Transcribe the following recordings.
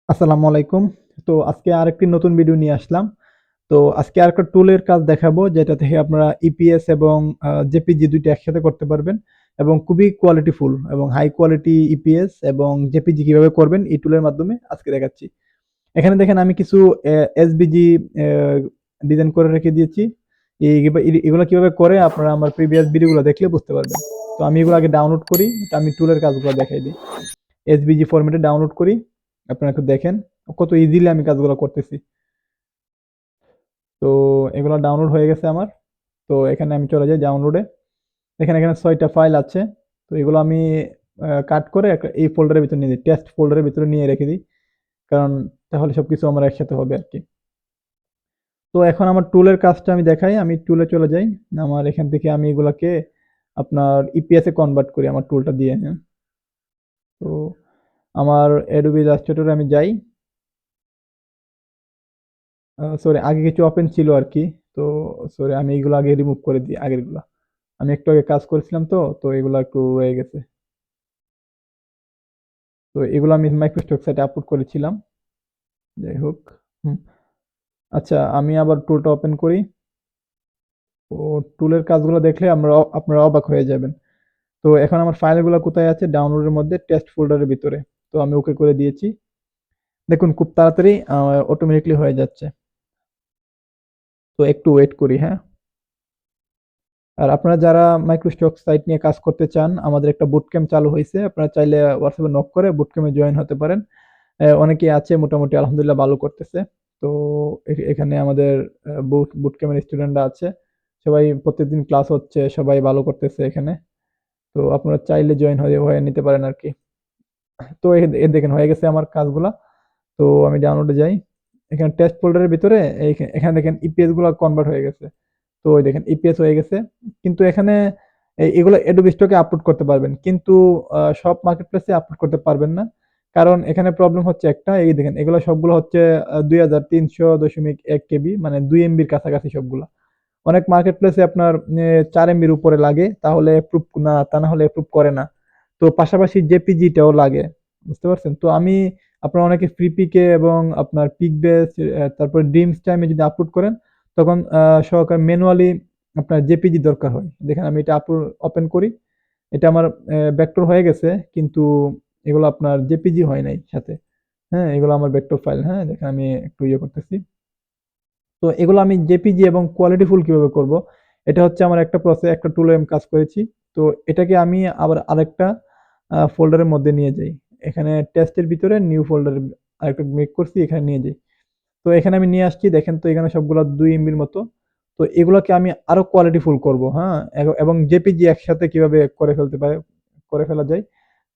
আসসালামু আলাইকুম। তো আজকে আরেকটি নতুন ভিডিও নিয়ে আসলাম। তো আজকে আরেকটা টুলের কাজ দেখাবো যেটা থেকে আপনারা ইপিএস এবং জেপিজি ২ টা একসাথে করতে পারবেন এবং খুবই কোয়ালিটিফুল এবং হাই কোয়ালিটি ইপিএস এবং জেপিজি কিভাবে করবেন এই টুলের মাধ্যমে আজকে দেখাচ্ছি। এখানে দেখেন আমি কিছু এসভিজি অ্যা ডিজাইন করে রেখে দিয়েছি। এগুলা কিভাবে করে আপনারা আমার প্রিভিয়াস ভিডিওগুলো দেখলে বুঝতে পারবেন। তো আমি এগুলো আগে ডাউনলোড করি। এটা আমি টুলের কাজগুলো দেখাই দিই। এসভিজি ফরম্যাটে ডাউনলোড করি। আপনারা একটু দেখেন কত ইজিলি আমি কাজগুলো করতেছি। তো এগুলো ডাউনলোড হয়ে গেছে আমার। তো এখানে আমি চলে যাই ডাউনলোডে। দেখেন এখানে ৬ টা ফাইল আছে। তো এগুলো আমি কাট করে এই ফোল্ডারের ভিতরে নিয়ে যাই। টেস্ট ফোল্ডারের ভিতরে নিয়ে রেখে দিই। কারণ তাহলে সবকিছু আমার একসাথে হবে আরকি। তো এখন আমার টুলের কাজটা আমি দেখাই। আমি টুলে চলে যাই। আমার এখান থেকে আমি এগুলাকে আপনার ইপিএস এ কনভার্ট করি আমার টুলটা দিয়ে, হ্যাঁ? তো আমার Adobe Illustrator এ আমি যাই। সরি আগে কিছু ওপেন ছিল আরকি। তো সরি আমি এগুলো আগে রিমুভ করে দিই আগেরগুলা। আমি একটু আগে কাজ করেছিলাম তো এগুলা একটু রয়ে গেছে। তো এগুলো আমি মাইক্রোস্টক সাইটে আপলোড করেছিলাম। যাই হোক। হুম। আচ্ছা আমি আবার টুলটা ওপেন করি। তো টুলের কাজগুলো দেখলে আপনারা অবাক হয়ে যাবেন। তো এখন আমার ফাইলগুলো কোথায় আছে? ডাউনলোডের মধ্যে টেক্সট ফোল্ডারের ভিতরে। তো আমি ওকে করে দিয়েছি। দেখুন খুব তাড়াতাড়ি অটোমেটিক্যালি হয়ে যাচ্ছে। তো একটু ওয়েট করি, হ্যাঁ? আর আপনারা যারা মাইক্রোস্টক সাইট নিয়ে কাজ করতে চান, আমাদের একটা বুট ক্যাম্প চালু হইছে। আপনারা চাইলে হোয়াটসঅ্যাপে নক করে বুট ক্যাম্পে জয়েন হতে পারেন। অনেকেই আছে মোটামুটি আলহামদুলিল্লাহ ভালো করতেছে। তো এখানে আমাদের বুট ক্যাম্পের স্টুডেন্টরা আছে। সবাই প্রত্যেকদিন ক্লাস হচ্ছে, সবাই ভালো করতেছে এখানে। তো আপনারা চাইলে জয়েন হয়ে নিতে পারেন আরকি। তো দেখেন হয়ে গেছে আমার কাজগুলা। তো আমি ডাউনলোডে যাই। এখানে টেক্সট ফোল্ডারের ভিতরে এখানে দেখেন ইপিএস গুলা কনভার্ট হয়ে গেছে। তো ওই দেখেন ইপিএস হয়ে গেছে। কিন্তু এখানে এগুলো Adobe Stock এ আপলোড করতে পারবেন। কিন্তু সব মার্কেটপ্লেসে আপলোড করতে পারবেন না। কারণ এখানে প্রবলেম হচ্ছে একটা, এই দেখেন এগুলো সবগুলো হচ্ছে 2300.1 কেবি মানে ২ এমবির কাছাকাছি সবগুলা। অনেক মার্কেটপ্লেসে আপনার ৪ এমবির উপরে লাগে তাহলে এপ্রুভ না তা না হলে এপ্রুভ করে না। তো পাশাপাশি জেপিজিটাও লাগে। বুঝতে পারছেন? তো আমি আপনারা অনেকে ফ্রিপিকে এবং আপনার পিকবেস তারপরে ড্রিমস টাইমে যদি আপলোড করেন তখন সহকারে ম্যানুয়ালি আপনার জেপিজি দরকার হয়। দেখেন আমি এটা ওপেন করি। এটা আমার ভেক্টর হয়ে গেছে কিন্তু এগুলো আপনার জেপিজি হয় নাই সাথে। হ্যাঁ? এগুলো আমার ভেক্টর ফাইল, হ্যাঁ? দেখেন আমি একটু ইয়ে করতেছি। তো এগুলো আমি জেপিজি এবং কোয়ালিটিফুল কিভাবে করব? এটা হচ্ছে আমার একটা একটা টুলে আমি কাজ করেছি। তো এটাকে আমি আবার আরেকটা ফোল্ডারের মধ্যে নিয়ে যাই। এখানে টেক্সটের ভিতরে নিউ ফোল্ডার আরেকটা মেক করছি এখানে নিয়ে যাই। তো এখানে আমি নিয়ে আসছি দেখেন তো এখানে সবগুলা ২ এমবির মতো। তো এগুলাকে আমি আরো কোয়ালিটিফুল করব, হ্যাঁ? এবং জেপিজি একসাথে কিভাবে করে ফেলা যায়।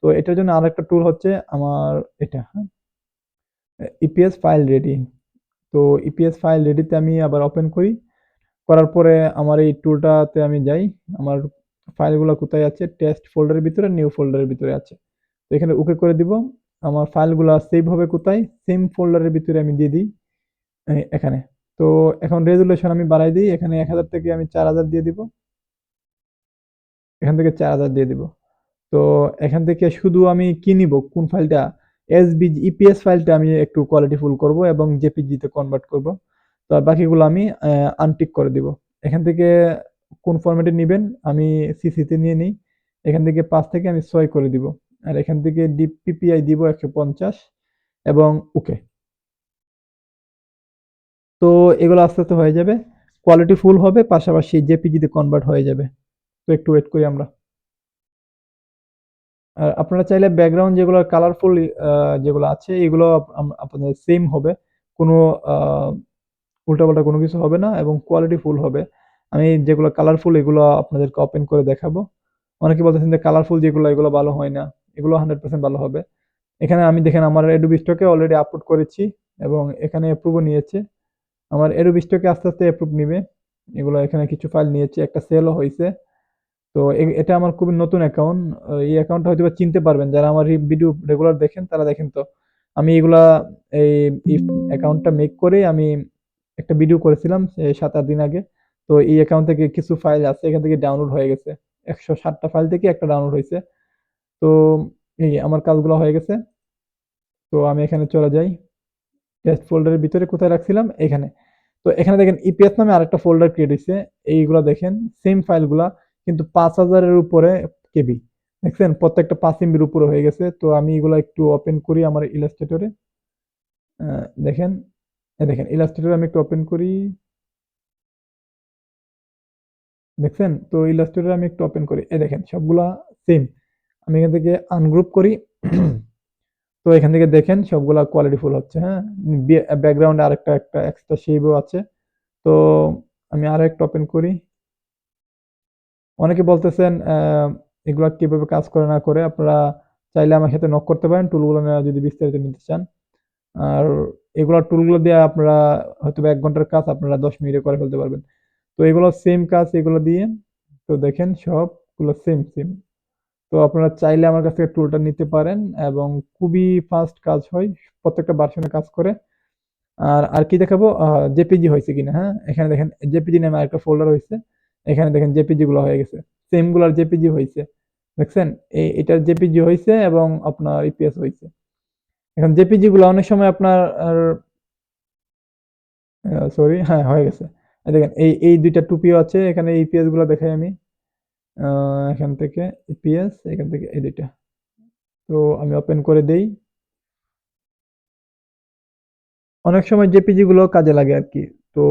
তো এটার জন্য আরেকটা টুল হচ্ছে আমার এটা, হ্যাঁ? EPS file ready. তো ইপিএস ফাইল রেডিতে আমি আবার ওপেন করি। করার পরে আমার এই টুলটাতে আমি যাই। আমার ফাইলগুলা কোথায় আছে? টেক্সট ফোল্ডারের ভিতরে, নিউ ফোল্ডারের ভিতরে আছে। তো এখানে ওকে করে দিব। আমার ফাইলগুলা সেভ হবে কোথায়? সেম ফোল্ডারের ভিতরে আমি দিয়ে দিই এখানে। তো এখন রেজোলিউশন আমি বাড়ায় দিই। এখানে ১০০০ থেকে আমি ৪০০০ দিয়ে দিব। এখান থেকে ৪০০০ দিয়ে দিব। তো এখান থেকে শুধু আমি কি নিব? কোন ফাইলটা? ইপিএস ফাইলটা আমি একটু কোয়ালিটিফুল করব এবং জেপিজি তে কনভার্ট করব। তো আর বাকিগুলো আমি আনটিক করে দিব। এখান থেকে কোন ফরম্যাটে নিবেন? আমি সিসি তে নিয়ে নিই। এখান থেকে ৫ থেকে আমি ৬ করে দিব। আর এখান থেকে পিপিআই দিব ১৫০ এবং ওকে। তো এগুলো আস্তে, আস্তে হয়ে যাবে। কোয়ালিটি ফুল হবে পাশাপাশি জেপিজি তে কনভার্ট হয়ে যাবে। তো একটু ওয়েট করি আমরা। আর আপনারা চাইলে ব্যাকগ্রাউন্ড যেগুলো কালারফুল যেগুলো আছে এগুলো আপনাদের সেম হবে। কোনো আ উল্টাপাল্টা কোনো কিছু হবে না এবং কোয়ালিটি ফুল হবে। আমি যেগুলো কালারফুল এগুলো আপনাদেরকে ওপেন করে দেখাবো। অনেকে বলতেছেন যে কালারফুল যেগুলো এগুলো ভালো হয় না। এগুলো 100% ভালো হবে। এখানে আমি দেখেন আমার Adobe Stock এ অলরেডি আপলোড করেছি এবং এখানে এপ্রুভ ও নিয়েছে। আমার Adobe Stock এ আস্তে, আস্তে এপ্রুভ নিবে। এগুলো এখানে কিছু ফাইল নিয়েছি। একটা সেলও হইছে। তো এটা আমার খুবই নতুন অ্যাকাউন্ট। এই অ্যাকাউন্টটা হয়তোবা চিনতে পারবেন। যারা আমার ভিডিও রেগুলার দেখেন তারা দেখেন তো। আমি এগুলা এই অ্যাকাউন্টটা মেক করে আমি একটা ভিডিও করেছিলাম ৭-৮ দিন আগে। তো এই অ্যাকাউন্ট থেকে কিছু ফাইল আছে এখান থেকে ডাউনলোড হয়ে গেছে। ১৬০ টা ফাইল থেকে একটা ডাউনলোড হইছে। তো এই আমার কাজগুলো হয়ে গেছে। তো আমি এখানে চলে যাই। টেস্ট ফোল্ডারের ভিতরে কোথায় রাখছিলাম? এখানে। তো এখানে দেখেন ইপিএস নামে আরেকটা ফোল্ডার ক্রিয়েট হইছে। এইগুলা দেখেন সেম ফাইলগুলা কিন্তু ৫০০০ এর উপরে কেবি। দেখছেন? প্রত্যেকটা ৫ এমবির উপরে হয়ে গেছে। তো আমি এগুলা একটু ওপেন করি আমার ইলাস্ট্রেটরে। আ দেখেন, দেখেন ইলাস্ট্রেটর আমি একটু ওপেন করি। দেখছেন? তো ইলাস্ট্রেটর আমি একটু ওপেন করি। এই দেখেন সবগুলা সেম। আমি এখান থেকে আনগ্রুপ করি। তো এখান থেকে দেখেন সবগুলা কোয়ালিটিফুল হচ্ছে, হ্যাঁ? ব্যাকগ্রাউন্ডে আরেকটা একটা এক্সট্রা শেপও আছে। তো আমি আরেকটা ওপেন করি। অনেকে বলতেছেন এগুলা কিভাবে কাজ করে না করে আপনারা চাইলে আমার সাথে নক করতে পারেন টুলগুলো নিয়ে যদি বিস্তারিত নিতে চান। আর এগুলা টুলগুলো দিয়ে আপনারা হয়তোবা ১ ঘন্টার কাজ আপনারা ১০ মিনিটে করে ফেলতে পারবেন। তো এগুলো সেম কাজ এগুলো দিয়ে। তো দেখেন সবগুলো সেম। তো আপনারা চাইলে আমার কাছ থেকে টুলটা নিতে পারেন এবং খুবই ফাস্ট কাজ হয়। প্রত্যেকটা ভার্সনে কাজ করে। আর কি দেখাবো? জেপিজি হয়েছে কিনা, হ্যাঁ? এখানে দেখেন জেপিজি নামে আরেকটা ফোল্ডার হইছে। এখানে দেখেন জেপিজি গুলো হয়ে গেছে। সেম গুলার জেপিজি হইছে। দেখছেন? এটার জেপিজি হইছে এবং আপনার ইপিএস হইছে। এখন জেপিজি গুলা অনেক সময় আপনার সরি, হ্যাঁ, হয়ে গেছে। দেখেন এই ২ টা টুপিও আছে। এখানে ইপিএস গুলা দেখাই আমি। আ এখান থেকে ইপিএস, এখান থেকে এই ২ টা। তো আমি ওপেন করে দেই। অনেক সময় জেপিজি গুলো কাজে লাগে আরকি। তো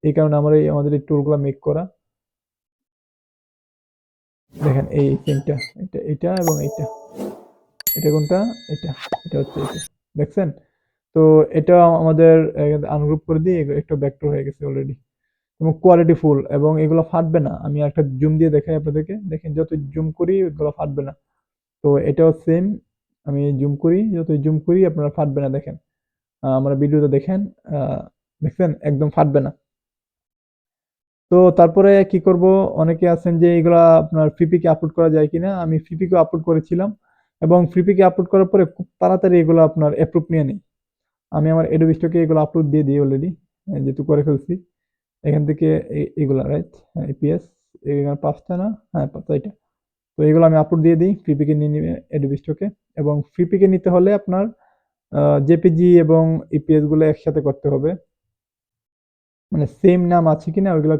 এই কারণে আমাদের এই টুলগুলা মেক করা। দেখেন এই সিমটা, এটা এবং এইটা। এটা কোনটা? এটা। এটা হচ্ছে এটা। দেখছেন? তো এটা আমাদের আনগ্রুপ করে দিয়ে একটা ভেক্টর হয়ে গেছে অলরেডি। এবং কোয়ালিটি ফুল এবং এগুলো ফাটবে না। আমি একটা জুম দিয়ে দেখাই আপনাদেরকে। দেখেন যত জুম করি এগুলো ফাটবে না। তো এটাও সেম। আমি জুম করি, যতই জুম করি আপনারা ফাটবে না দেখেন। আমার ভিডিওতে দেখেন, আ দেখছেন? একদম ফাটবে না। তো তারপরে কি করব? অনেকে আছেন যে এগুলা আপনার ফ্রিপিকে আপলোড করা যায় কিনা? আমি ফ্রিপিকেও আপলোড করেছিলাম এবং ফ্রিপিকে আপলোড করার পরে খুব তাড়াতাড়ি এগুলো আপনার অ্যাপ্রুভ নিয়ে নেয়। আমি আমার Adobe Stock এ এগুলো আপলোড দিয়ে দিই অলরেডি। যেহেতু করে ফেলছি। এখান থেকে এগুলা রাইট? হ্যাঁ, এপিএস এখানে ৫ টা না? হ্যাঁ, ৬ টা। তো এগুলো আমি আপলোড দিয়ে দিই ফ্রিপিকে নিয়ে নিবে Adobe Stock এ এবং ফ্রিপিকে নিতে হলে আপনার জেপিজি এবং ইপিএস গুলো একসাথে করতে হবে। মানে সেম নাম আছে কিনা ওইগুলো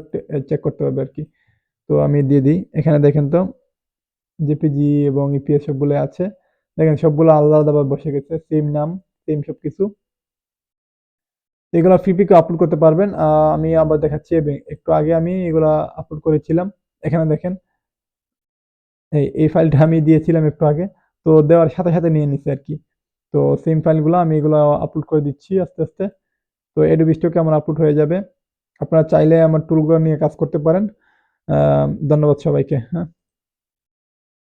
চেক করতে হবে আরকি। তো আমি দিয়ে দিই। এখানে দেখেন তো জেপিজি এবং ইপিএস সবগুলো আছে। দেখেন সবগুলো আলাদা আলাদাভাবে বসে গেছে। সেম নাম, সেম সবকিছু। এগুলা ফ্রিপিকে আপলোড করতে পারবেন। আমি আবার দেখাচ্ছি একটু আগে আমি এগুলা আপলোড করেছিলাম। এখানে দেখেন এই ফাইলটা আমি দিয়েছিলাম একটু আগে। তো দেওয়ার সাথে নিয়ে নিছে আরকি। তো সেম ফাইলগুলা আমি এগুলা আপলোড করে দিচ্ছি আস্তে। তো Adobe Stock এ আমার আপলোড হয়ে যাবে। আপনারা চাইলে আমার টুলগুলো নিয়ে কাজ করতে পারেন। ধন্যবাদ সবাইকে। হ্যাঁ?